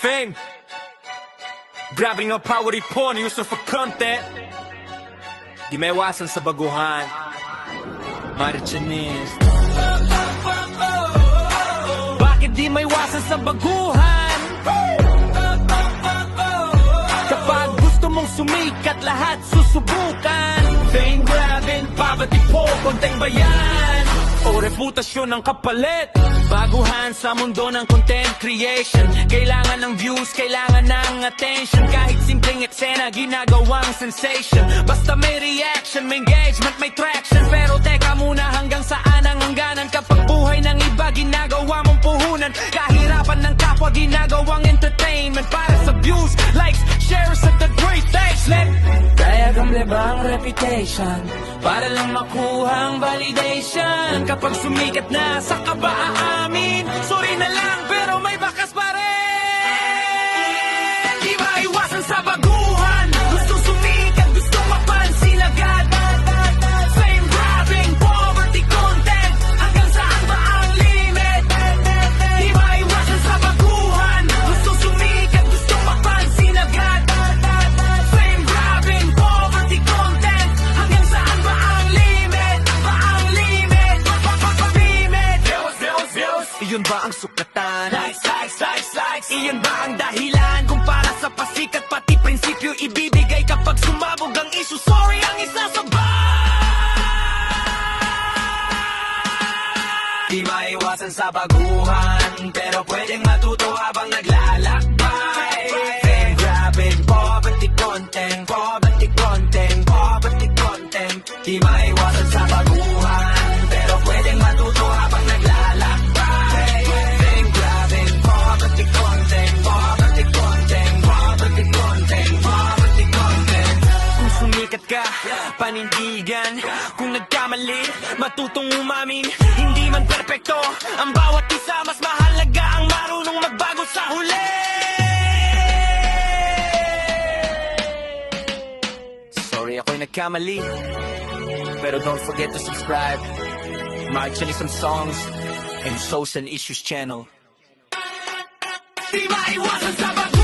Fame, grabbing ang power ipon, user for content. Di may iwasan sa baguhan. Marichinist. Bakit di may iwasan sa baguhan? Kapag gusto mong sumikat, lahat susubukan. Fame grabbing, poverty po, konteng bayan o reputasyon ng kapalit. Baguhan sa mundo ng content creation. Kailangan ng views, kailangan ng attention. Kahit simpleng eksena, ginagawang sensation. Basta may reaction, may engagement, may traction. Pero teka muna, hanggang saan ang hangganan? Kapag buhay ng iba, ginagawa mong puhunan. Kahirapan ng kapwa, ginagawang entertainment. Para sa views, likes, shares at the great thanks. Kaya gamble ba ang reputation? Para lang makuhang validation. Kapag sumikat na, saka ba aamin? Sorry na lang, pero may bakas pa rin. Di maiwasan sa baguhan. Gusto sumikat, gusto mapansin agad. Fame grabbing, poverty content. Hanggang saan ba ang limit? Di maiwasan sa baguhan. Gusto sumikat, gusto mapansin agad. Fame grabbing, poverty content. Hanggang saan ba ang limit? Iyon ba ang sukatan? Likes. Iyon ba ang dahilan kung para sa pasikat? Pati prinsipyo ibibigay kapag sumabog ang issue. Sorry ang isasabay. Di maiwasan sa baguhan, pero pwedeng matuto habang naglalakbay. Fame grabbing, poverty content. Di maiwasan sa baguhan, pero pwedeng matuto habang naglalakbay. Fame grabbing, poverty content. Kung sumikat ka, panindigan. Kung nagkamali, matutong umamin. Hindi man perpekto ang bawat isa, mas mahalaga ang marunong magbago sa huli. Sorry ako'y nagkamali, pero don't forget to subscribe. Marichinist songs and Souls and Issues channel. Di maiwasan sa bago.